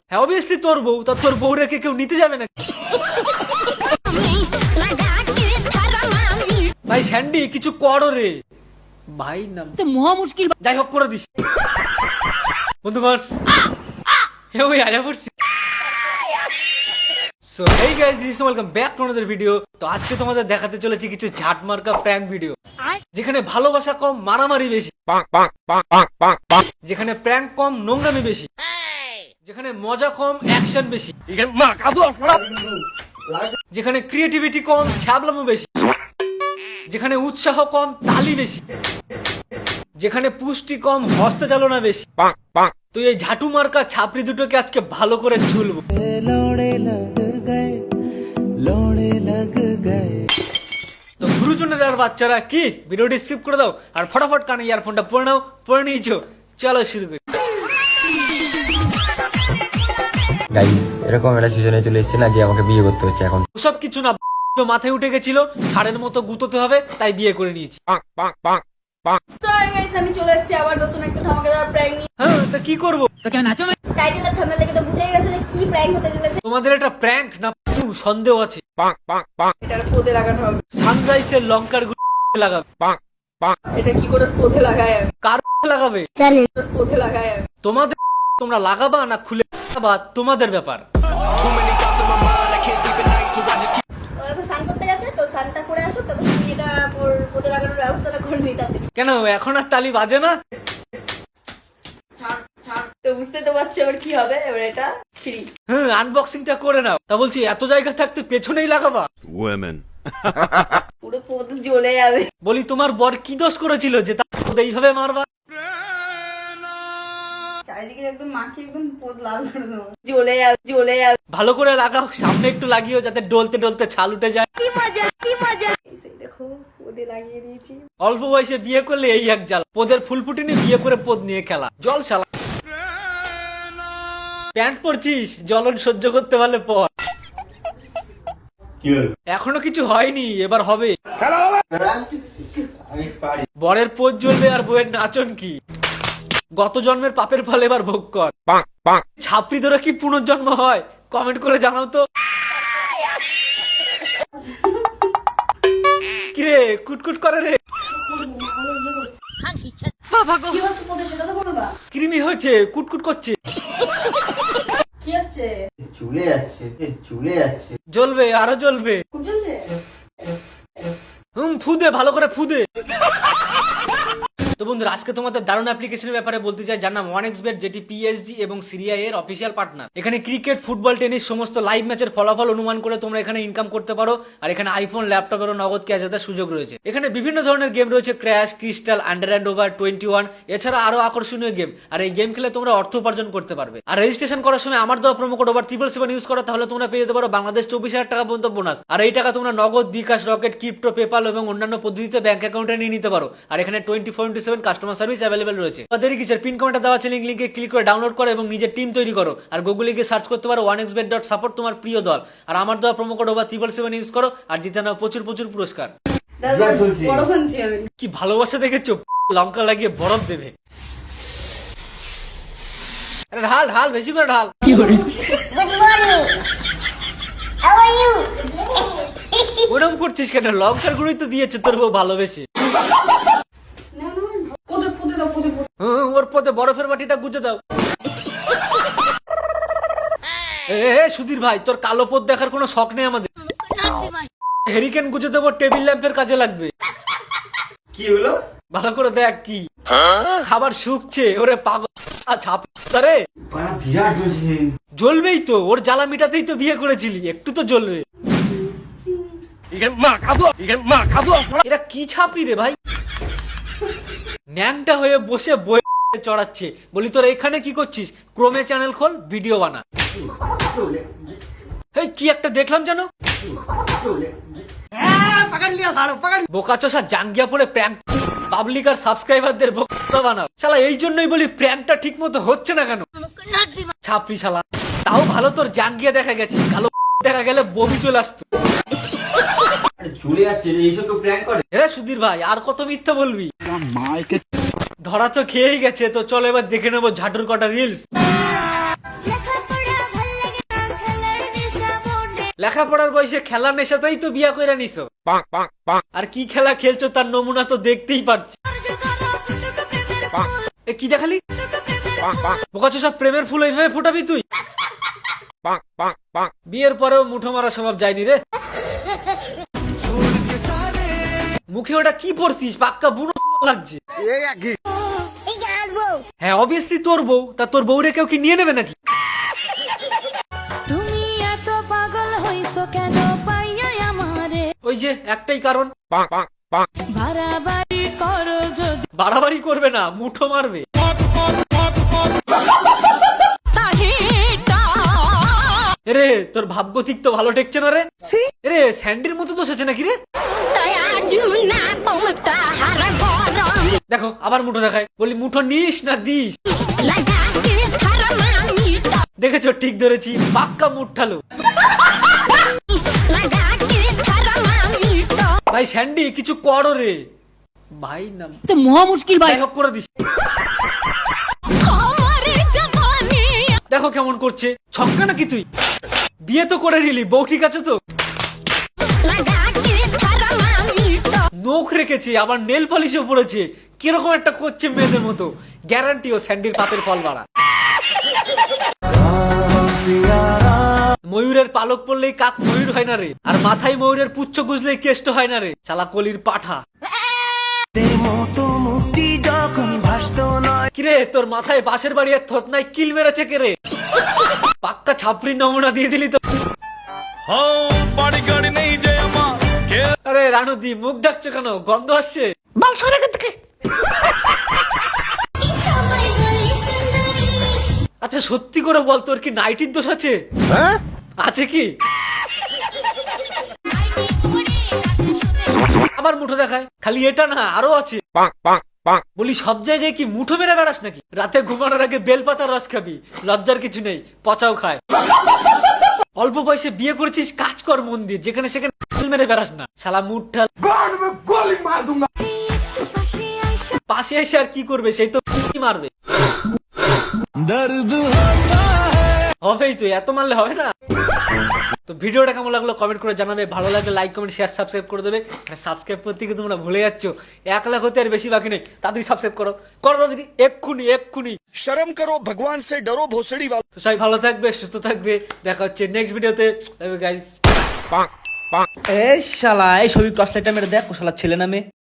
হ্যাঁ অবভিয়াসলি তোর বউ, তা তোর বউ রেখে কেউ নিতে যাবে না? ভাই স্যান্ডি কিছু করো রে ভাই, নাম মহা মুশকিল, যাই হোক করে দিস বন্ধুগণ। ওই আয়া পড়ছি। So hey guys, welcome back to another video. তো আজকে তোমাদের দেখাতে চলেছি কিছু ঝাট মার্কা প্র্যাঙ্ক ভিডিও, যেখানে ভালোবাসা কম মারামারি বেশি, যেখানে প্র্যাঙ্ক কম নোংরামি বেশি, যেখানে মজা কম অ্যাকশন বেশি, যেখানে ক্রিয়েটিভিটি কম ছ্যাবলামো বেশি, যেখানে উৎসাহ কম তালি বেশি, যেখানে পুষ্টি কম হস্তচালনা বেশি। তো এই ঝাটু মার্কা ছাপড়ি দুটোকে আজকে ভালো করে ঝুলবো। তো গুরুজনের আর বাচ্চারা কি ভিডিওটি স্কিপ করে দাও আর ফটাফট কানে ইয়ারফোনটা পরে নাও, পরে নিয়েছো, চলো শুরু করি। এরকম একটা সিজনে চলে এসেছে না যে আমাকে বিয়ে করতে হচ্ছে এখন। সব কিছু না, মাথায় উঠে গেছিল, ষাঁড়ের মতো গুতোতে হবে, তাই বিয়ে করে নিয়েছি। আমি চলে এসেছি আবার নতুন একটা ধামাকাদার প্র্যাঙ্ক নিয়ে। হ্যাঁ তা কি করবো? টাইটেল আর থাম্বনেল দেখে তো বুঝেই গেছো যে কি প্র্যাঙ্ক হতে চলেছে। তোমাদের এটা প্র্যাঙ্ক না সন্দেহ আছে? এটার পোদে লাগানো হবে। সানরাইজের লঙ্কার লাগাবে। এটা কি করে পোদে লাগায়? কার লাগাবে? পোদে লাগায় তোমাদের, তোমরা লাগাবা না খুলে লাগাবা তোমাদের ব্যাপার। ও এখন স্নান করতে গেছে, তো স্নানটা করে আসো, তবে তুমি এটা পোদে লাগানোর ব্যবস্থাটা করে নিতে আসবে। কেন এখন আর তালি বাজে না? তো বুঝতে তো পারছো এবার কি হবে। এবার এটা ছিড়ি। হ্যাঁ আনবক্সিংটা করে নাও। তা বলছি এত জায়গা থাকতে পেছনেই লাগাবা? পুরো পোদ জ্বলে যাবে। বলি তোমার বর কি দোষ করেছিল যে তা এইভাবে মারবা? চারিদিকে একদম মাখিয়ে একদম পোদ লাল করে দেবো, জ্বলে যাবে, জ্বলে যাবে। ভালো করে লাগাও, সামনে একটু লাগিও যাতে ডলতে ডলতে ছাল উঠে যায়। কি মজা, কি মজা। এই দেখো পোদে লাগিয়ে দিয়েছি। অল্প বয়সে বিয়ে করলে এই এক জ্বালা, পোদের ফুল ফুটিনি, বিয়ে করে পোদ নিয়ে খেলা, জল শালা। প্যান্ট পরছিস, জ্বলন সহ্য করতে পারলে পর। এখনো কিছু হয়নি, এবার হবে। বরের পোদ জ্বলবে আর বউয়ের নাচন কি? গত জন্মের পাপের ফল এবার ভোগ কর। ছাপড়ি ধরে কি পুনর্জন্ম হয়? কমেন্ট করে জানাও তো। কিরে কুটকুট করে রে? কি হচ্ছে পোদে সেটা তো বলবা। কৃমি হয়েছে, কুটকুট করছে। কি হচ্ছে? চলে যাচ্ছে, চলে যাচ্ছে। জ্বলবে, আরো জ্বলবে। খুব জ্বলছে। ফুদে, ভালো করে ফুদে। তো বন্ধুরা আজকে তোমাদের দারুণ অ্যাপ্লিকেশনের ব্যাপারে বলতে চাই, যার নাম 1xBet, যেটি PSG এবং সিরিয়া এর অফিসিয়াল পার্টনার। এখানে ক্রিকেট, ফুটবল, টেনিস সমস্ত লাইভ ম্যাচের ফলাফল অনুমান করে তোমরা এখানে ইনকাম করতে পারো। আর এখানে আইফোন, ল্যাপটপের নগদ ক্যাশ জেতার সুযোগ রয়েছে। এখানে বিভিন্ন ধরনের গেম রয়েছে, crash, crystal, under and over, 21, এছাড়া আরো আকর্ষণীয় গেম। আর এই গেম খেলে তোমরা অর্থ উপার্জন করতে পারবে। আর রেজিস্ট্রেশন করার সময় আমার দেওয়া প্রোমো কোড OVER777 ইউজ করো, তাহলে তোমরা পেয়ে যেতে পারো বাংলাদেশ 24,000 টাকা পর্যন্ত বোনাস। আর এই টাকা তোমরা নগদ, বিকাশ, রকেট, ক্রিপ্টো, পেপাল এবং অন্যান্য পদ্ধতিতে ব্যাংক অ্যাকাউন্টে নিয়ে নিতে পারো। আর এখানে 24/7 কাস্টমার সার্ভিস অ্যাভেলেবল রয়েছে। তাদের কিছু পিন কমেন্টে দেওয়া আছে লিংকে ক্লিক করে ডাউনলোড করো এবং নিজের টিম তৈরি করো। আর গুগলে গিয়ে সার্চ করতে পারো 1xBet.support তোমার প্রিয় দল। আর আমার দেওয়া প্রোমো কোড OVER777 ইউজ করো আর জিতে নাও প্রচুর প্রচুর পুরস্কার। বড় বানছি আমি। কি ভালোবাসা দেখেছো, লঙ্কা লাগিয়ে বরফ দেবে। আরে ঢাল ঢাল, বেশি করে ঢাল। Good morning. How are you? ওরম করছিস কেন? লঙ্কার গুঁড়োই তো দিয়েছে তোর বউ ভালোবেসে। পোদে পোদে দাও, পোদে পোদে। ওর পথে বরফের বাটিটা গুজে দাও। সুধীর ভাই, তোর কালো পথ দেখার কোনো শখ নেই আমাদের। হেরিকেন গুজে দেবো, টেবিল ল্যাম্পের কাজে লাগবে। কি হলো? ভালো করে দেখ কি খাবার শুকছে। ওরে পাগল ছাপরে, বিরাট জ্বলছে। জ্বলবেই তো, ওর জ্বালা মিটাতেই তো বিয়ে করেছিলি, একটু তো জ্বলবে। এরা কি ছাপড়ি রে ভাই, ন্যাংটা হয়ে বসে বই চড়াচ্ছে। বলি তোর এখানে কি করছিস? ক্রোমে চ্যানেল খোল, ভিডিও বানা। এই কি একটা দেখলাম যেন, বোকাচোষা জাঙ্গিয়া পড়ে প্র্যাঙ্ক পাবলিক আর সাবস্ক্রাইবারদের বোকা বানাও। শালা এই জন্যই বলি প্র্যাঙ্কটা ঠিক মতো হচ্ছে না কেন। ছাপড়ি শালা, তাও ভালো তোর জাঙ্গিয়া দেখা গেছে, কালো দেখা গেলে বমি চলে আসতো। চলে যাচ্ছে, এইসব তো প্র্যাঙ্ক করে। এরা সুধীর ভাই আর কত মিথ্যা বলবি? ধরা তো খেয়েই গেছে, তো চলো এবার দেখে নেবো ঝাটুর কটা রিলস। লেখাপড়ার বয়সে খেলার নেশাতেই তো বিয়া কইরা নিছো। আর কি খেলা খেলছো তার নমুনা তো দেখতেই পাচ্ছি। এ কি দেখালি? বোকাচো সব প্রেমের ফুল এইভাবে ফোটাবি তুই? বিয়ের পরেও মুঠো মারা স্বভাব যায়নি রে। মুখে ওটা কি পরছিস? পাক্কা বুড়ো লাগছে। হ্যাঁ অবভিয়াসলি তোর বউ। তা তোর বউরে কেউ কি নিয়ে নেবে নাকি? তুমি এত পাগল হইছো কেন পাইয়া আমারে? ওই যে একটাই কারণ, বাড়াবাড়ি করো যদি বাড়াবাড়ি করবে না, মুঠো মারবে। রে তোর ভাবগতিক তো ভালো ঠেকছে না রে। রে স্যান্ডির মতো দোষ আছে নাকি রে? দেখো আবার মুঠো দেখায়। বলি মুঠো নিস না দিস? দেখেছো ঠিক ধরেছি, পাক্কা মুঠালো। ভাই স্যান্ডি কিছু করো রে ভাই। নাম তো মহা মুশকিল ভাই। যাই হোক করে দিস। দেখো কেমন করছে, ছক্কা নাকি তুই? বিয়ে তো করে নিলি, বউ ঠিক আছে তো? নখ রেখেছে, আবার নেল পলিশও পড়েছে। কিরকম একটা করছে মেয়েদের মতো। গ্যারান্টি ও স্যান্ডির পাপের ফল বাড়া। ময়ূরের পালক পড়লেই কাক ময়ূর হয় না রে। আর মাথায় ময়ূরের পুচ্ছ গুজলেই কেষ্ট হয় না রে। শালা কলির পাঠা। কিরে তোর মাথায় বাঁশের বাড়ি আর থতনায় কিল মেরেছে কে রে? পাক্কা ছাপড়ির নমুনা দিয়ে দিলি তো। আরে রানুদি মুখ ডাকছো কেন? গন্ধ আসছে। আচ্ছা সত্যি করে বল, তোর কি নাইটির দোষ আছে? আছে কি? আবার মুঠো দেখায়। খালি এটা না আরো আছে। বলি সব জায়গায় কি মুঠো মেরে বেড়াস নাকি? রাতে ঘুমানোর আগে বেলপাতার রস খাবি, লজ্জার কিছু নেই, পচাও খায়। অল্প বয়সে বিয়ে করেছিস, কাজ কর মন দিয়ে, যেখানে সেখানে মেরে বেড়াস না। শালা মুঠা পাশে এসে আর কি করবে? সেই তো মারবে। হবেই তো, এত মারলে হবে না। তো ভিডিওটা কেমন লাগলো কমেন্ট করে জানাবে। ভালো লাগলে লাইক কমেন্ট শেয়ার সাবস্ক্রাইব করে দেবে। সাবস্ক্রাইব করতে গিয়ে তোমরা ভুলে যাচ্ছ। 1 লাখ হতে আর বেশি বাকি নেই। তাড়াতাড়ি সাবস্ক্রাইব করো তাড়াতাড়ি, এক্ষুনি। शर्म करो, भगवान से डरो, भोसड़ी वाला। তো সবাই ভালো থাকবে, সুস্থ থাকবে। দেখা হচ্ছে নেক্সট ভিডিওতে। গাইস এই শালা, এই ছবি টর্চ লাইটটা মেরে দেখ, ও শালা ছেলে না মেয়ে?